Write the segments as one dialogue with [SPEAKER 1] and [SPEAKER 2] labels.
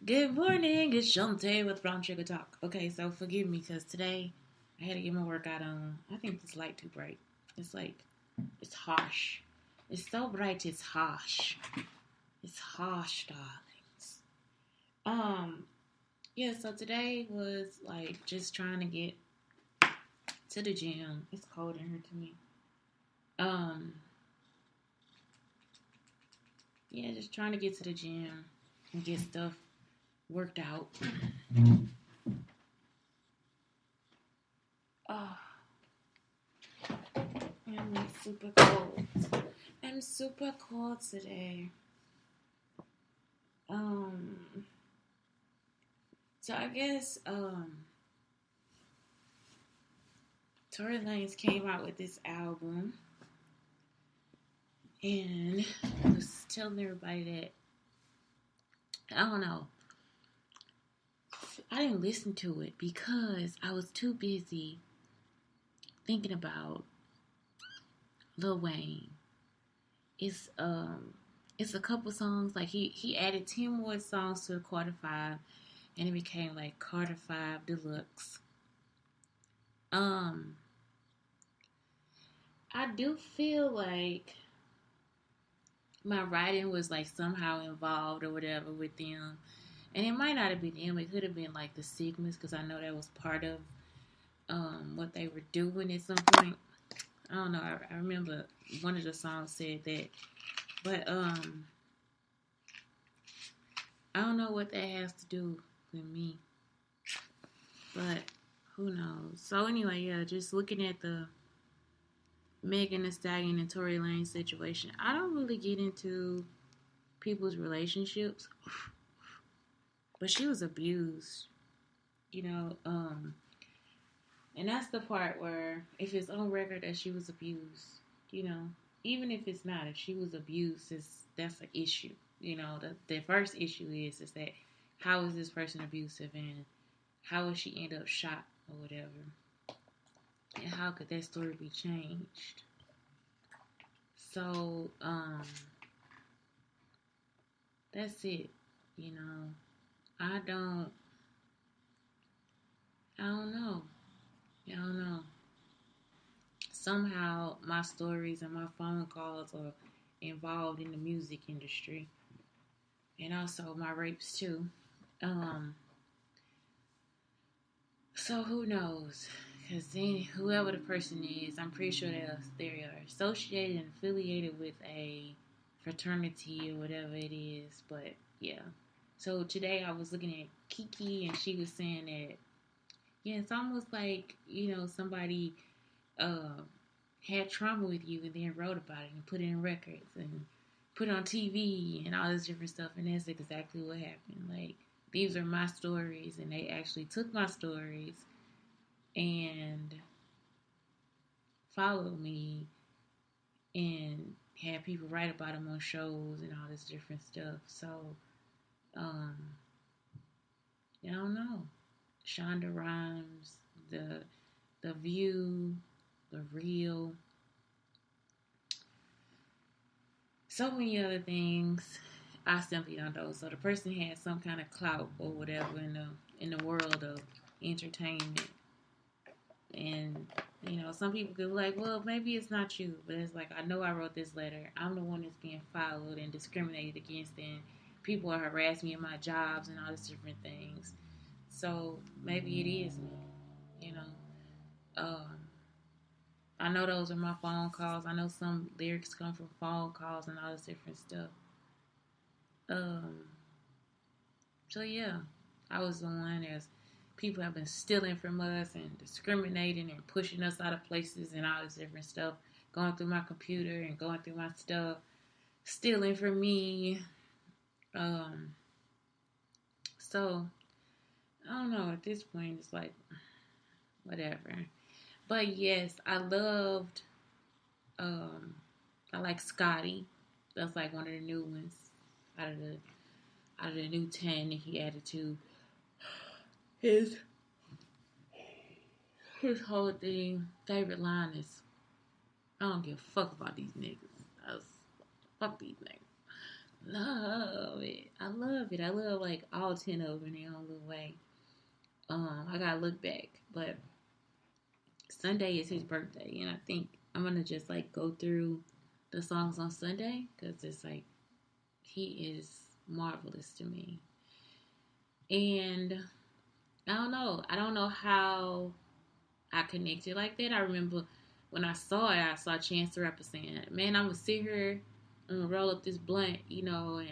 [SPEAKER 1] Good morning, it's Shante with Brown Sugar Talk. Okay, so forgive me because today I had to get my workout on. I think this light too bright. It's like, it's harsh. It's so bright, it's harsh. It's harsh, darlings. Yeah, so today was like just trying to get to the gym. It's cold in here to me. Um, yeah, just trying to get to the gym and get stuff worked out. Oh, I'm super cold. I'm super cold today. Um, so I guess Tory Lanez came out with this album and was telling everybody that I don't know. I didn't listen to it because I was too busy thinking about Lil Wayne. It's it's a couple songs, like he added 10 more songs to the Carter 5 and it became like Carter 5 Deluxe. I do feel like my writing was like somehow involved or whatever with them. And it might not have been them. It could have been like the Sigmas because I know that was part of what they were doing at some point. I don't know. I remember one of the songs said that. But I don't know what that has to do with me. But who knows? So anyway, yeah, just looking at the Megan Thee Stallion and Tory Lanez situation. I don't really get into people's relationships, but she was abused, you know. And that's the part where if it's on record that she was abused, you know, even if it's not, if she was abused, that's an issue. You know, the first issue is that how is this person abusive and how would she end up shot or whatever, and how could that story be changed? So, that's it. You know, I don't know. I don't know. Somehow my stories and my phone calls are involved in the music industry. And also my rapes too. Um, so who knows? Because then whoever the person is, I'm pretty sure they are associated and affiliated with a fraternity or whatever it is. But yeah. So today I was looking at Kiki and she was saying that, yeah, it's almost like, you know, somebody uh, had trauma with you and then wrote about it and put it in records and put it on TV and all this different stuff. And that's exactly what happened. Like, these are my stories and they actually took my stories and followed me and had people write about them on shows and all this different stuff. So, um, I don't know. Shonda Rhimes, the View, The Real, so many other things. I simply don't know. So the person had some kind of clout or whatever in the world of entertainment, and you know, some people could be like, well, maybe it's not you, but it's like, I know I wrote this letter. I'm the one that's being followed and discriminated against, and people are harassing me in my jobs and all these different things. So maybe it is me, you know. I know those are my phone calls. I know some lyrics come from phone calls and all this different stuff. Um, so yeah, I was the one as people have been stealing from us and discriminating and pushing us out of places and all this different stuff. Going through my computer and going through my stuff, stealing from me. Um, so I don't know. At this point, it's like whatever. But yes, I loved. Um, I like Scotty. That's like one of the new ones out of the new 10 that he added to his whole thing. Favorite line is, I don't give a fuck about these niggas. Fuck these niggas. Love it. I love love it. I love like all 10 of them in their own little way. I gotta look back, but Sunday is his birthday, and I think I'm gonna just like go through the songs on Sunday because it's like he is marvelous to me. And I don't know. I don't know how I connected like that. I remember when I saw it, I saw Chance the Rapper saying, "Man, I'm gonna sit here and roll up this blunt," and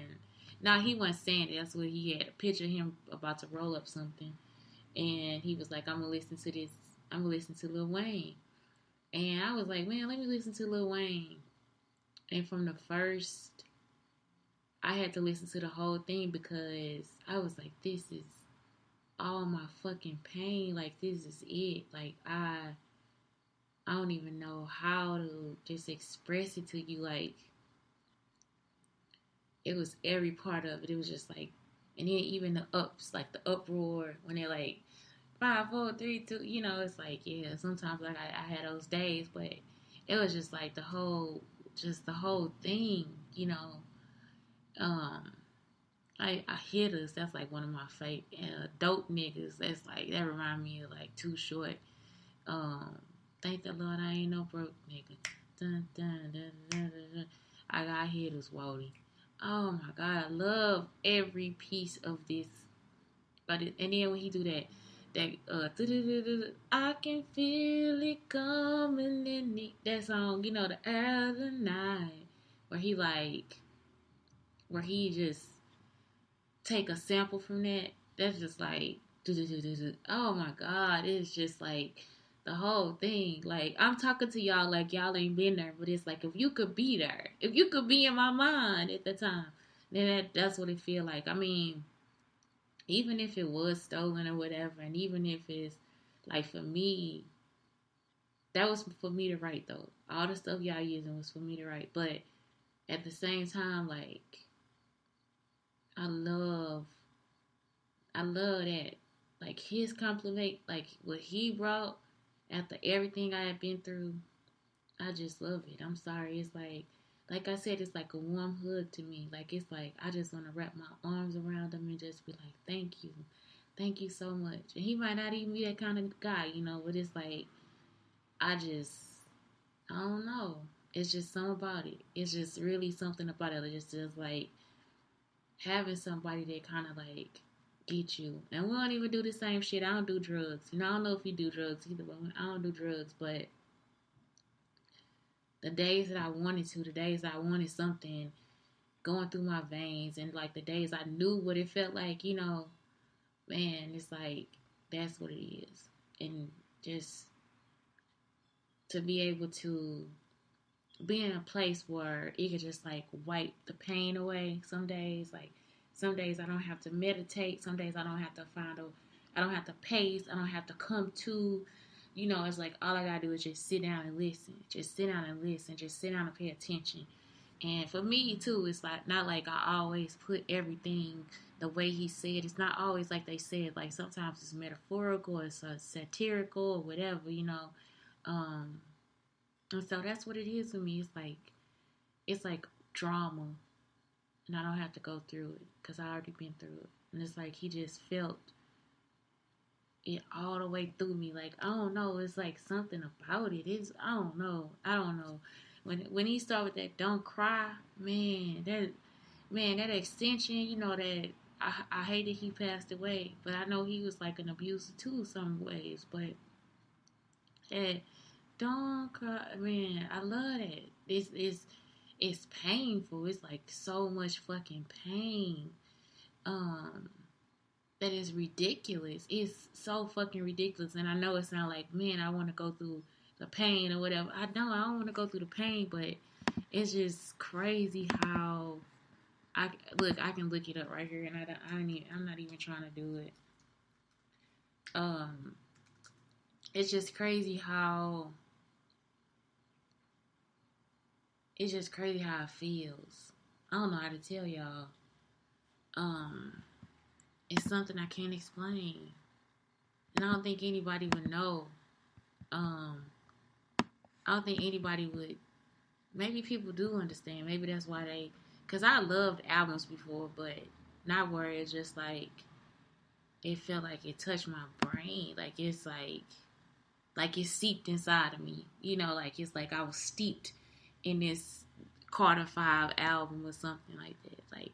[SPEAKER 1] now he wasn't saying it. That's what he had a picture of him about to roll up something, and he was like, "I'm gonna listen to this. I'm gonna listen to Lil Wayne," and I was like, "Man, let me listen to Lil Wayne." And from the first, I had to listen to the whole thing because I was like, "This is all my fucking pain. Like this is it. Like I don't even know how to just express it to you. Like it was every part of it. It was just like, and then even the ups, like the uproar when they're like 5, 4, 3, 2. It's like yeah. Sometimes like I had those days, but it was just like the whole thing. Um, I hitters. That's like one of my favorite. Dope niggas. That's like that remind me of like Too Short. Um, Thank the Lord I ain't no broke nigga. Dun, dun, dun, dun, dun, dun. I got hitters, Wody. Oh my God, I love every piece of this. And then when he do that I can feel it coming in that song, the other night, where he just take a sample from that. That's just like, oh my God, it's just like the whole thing. Like I'm talking to y'all like y'all ain't been there, but it's like if you could be there, if you could be in my mind at the time, then that's what it feel like. I mean, even if it was stolen or whatever, and even if it's like for me, that was for me to write though. All the stuff y'all using was for me to write, but at the same time, like I love that. Like his compliment, like what he brought after everything I had been through, I just love it. I'm sorry. It's like I said, it's like a warm hug to me. Like it's like I just want to wrap my arms around him and just be like, thank you so much. And he might not even be that kind of guy, but it's like I don't know. It's just something about it. It's just really something about it. It's just like having somebody that kind of like get you. And we don't even do the same shit. I don't do drugs. I don't know if you do drugs either, but I don't do drugs. But the days that I wanted something going through my veins, and like the days I knew what it felt like, man, it's like that's what it is. And just to be able to be in a place where it could just like wipe the pain away some days. Like some days I don't have to meditate. Some days I don't have to I don't have to pace. I don't have to come to, it's like all I gotta do is just sit down and listen. Just sit down and listen. Just sit down and pay attention. And for me too, it's like not like I always put everything the way he said. It's not always like they said. Like sometimes it's metaphorical, it's satirical or whatever. Um, and so that's what it is for me. It's like drama, and I don't have to go through it because I already been through it. And it's like he just felt it all the way through me. Like I don't know, it's like something about it. I don't know. When he started with that "Don't Cry," that extension, that I hate that he passed away, but I know he was like an abuser too, some ways. But that "Don't Cry," man, I love it. It's painful. It's like so much fucking pain. That is ridiculous. It's so fucking ridiculous. And I know it sounds like, man, I want to go through the pain or whatever. I don't want to go through the pain, but it's just crazy how I can look it up right here, and I'm not even trying to do it. It's just crazy how it feels. I don't know how to tell y'all. It's something I can't explain. And I don't think anybody would know. I don't think anybody would. Maybe people do understand. Maybe that's why because I loved albums before, but Not where it's just like it felt like it touched my brain. Like it's seeped inside of me. Like it's like I was steeped in this Carter 5 album or something like that. Like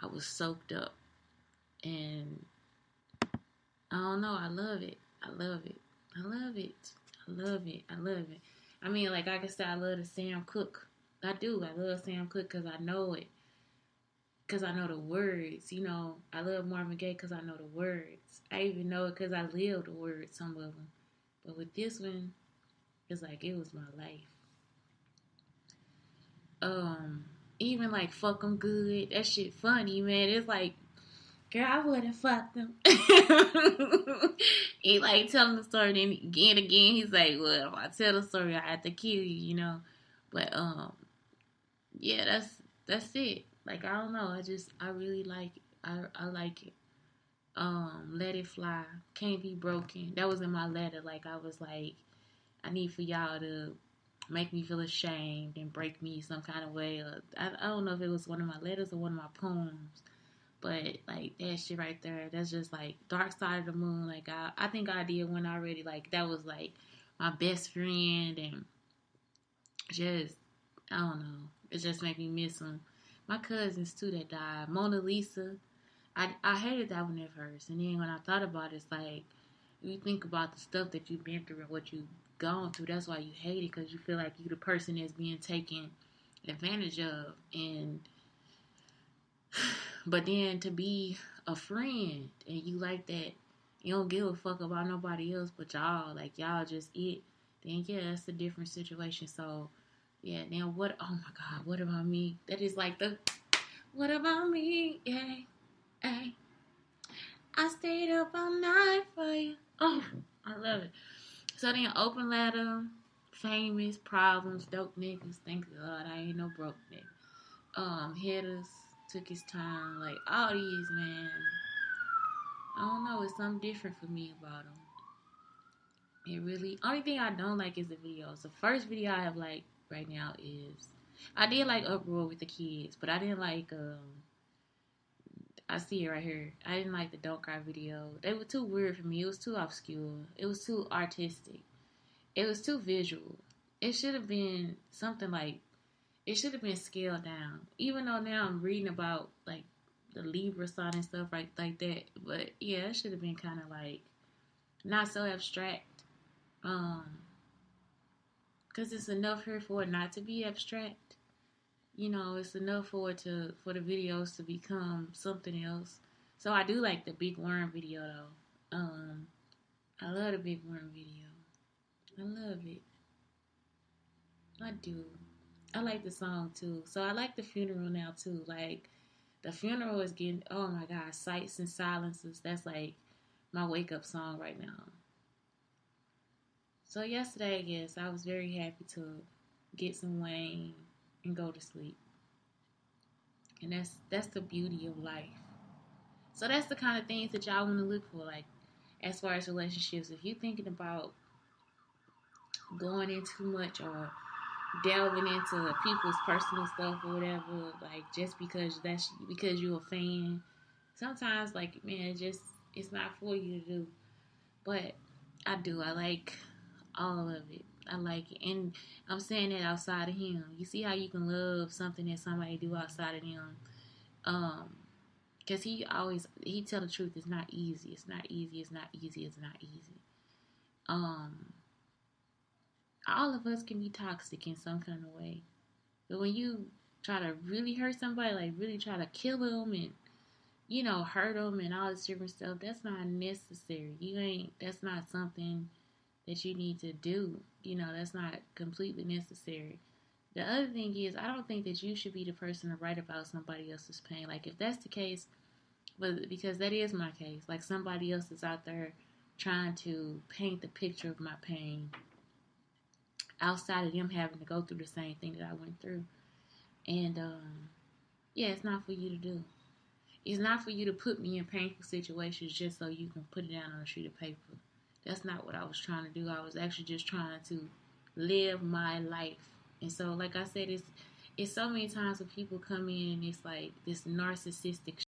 [SPEAKER 1] I was soaked up. And I don't know, I love it. I love it. I love it. I love it. I love it. I mean, like I can say I love the Sam Cooke. I do. I love Sam Cooke because I know it. Because I know the words. I love Marvin Gaye because I know the words. I even know it because I live the words, some of them. But with this one, it's like it was my life. Even like Fuck 'em Good. That shit funny, man. It's like, girl, I would have fucked him. He like telling the story, then again, he's like, well, if I tell the story, I have to kill you, But yeah, that's it. Like I don't know, I really like it. I like it. Let It Fly, Can't Be Broken. That was in my letter. Like I was like, I need for y'all to make me feel ashamed and break me some kind of way. I don't know if it was one of my letters or one of my poems. But like that shit right there, that's just like Dark Side of the Moon. Like I think I did one already. Like that was like my best friend, and just I don't know. It just made me miss them. My cousins too that died. Mona Lisa. I hated that one at first, and then when I thought about it, it's like you think about the stuff that you've been through and what you've gone through. That's why you hate it, because you feel like you the person that's being taken advantage of. And but then to be a friend and you like that, you don't give a fuck about nobody else but y'all, like y'all just it, then yeah, that's a different situation. So yeah, now what, oh my god, what about me? That is like the what about me? Yeah, hey, I stayed up all night for you. Oh, I love it. So then Open Letter, Famous, Problems, Dope Niggas, thank God I ain't no broke nigga. Hitters, Took His Time, like all these, man. I don't know, it's something different for me about them. It really, only thing I don't like is the videos. The first video I have like right now is, I did like Uproar with the kids, but I didn't like, I see it right here. I didn't like the Don't Cry video. They were too weird for me. It was too obscure. It was too artistic. It was too visual. It should have been something like, it should have been scaled down. Even though now I'm reading about like the Libra sign and stuff like that. But yeah, it should have been kind of like not so abstract. Cause it's enough here for it not to be abstract. It's enough for it for the videos to become something else. So I do like the Big Worm video though. I love the Big Worm video. I love it. I do. I like the song too. So I like the funeral now too. Like the funeral is getting, oh my god, Sights and Silences. That's like my wake up song right now. So yesterday, I guess I was very happy to get some Wayne and go to sleep. And that's the beauty of life. So that's the kind of things that y'all want to look for, like as far as relationships. If you're thinking about going in too much or delving into people's personal stuff or whatever, like just because you're a fan, sometimes like man, it's not for you to do. But I do. I like all of it. I like it, and I'm saying that outside of him. You see how you can love something that somebody do outside of them. Because he tell the truth. It's not easy. It's not easy. It's not easy. It's not easy. All of us can be toxic in some kind of way. But when you try to really hurt somebody, like really try to kill them and, hurt them and all this different stuff, that's not necessary. That's not something that you need to do. That's not completely necessary. The other thing is, I don't think that you should be the person to write about somebody else's pain. Like, if that's the case, but because that is my case, like somebody else is out there trying to paint the picture of my pain outside of them having to go through the same thing that I went through. And, yeah, it's not for you to do. It's not for you to put me in painful situations just so you can put it down on a sheet of paper. That's not what I was trying to do. I was actually just trying to live my life. And so, like I said, it's so many times when people come in and it's like this narcissistic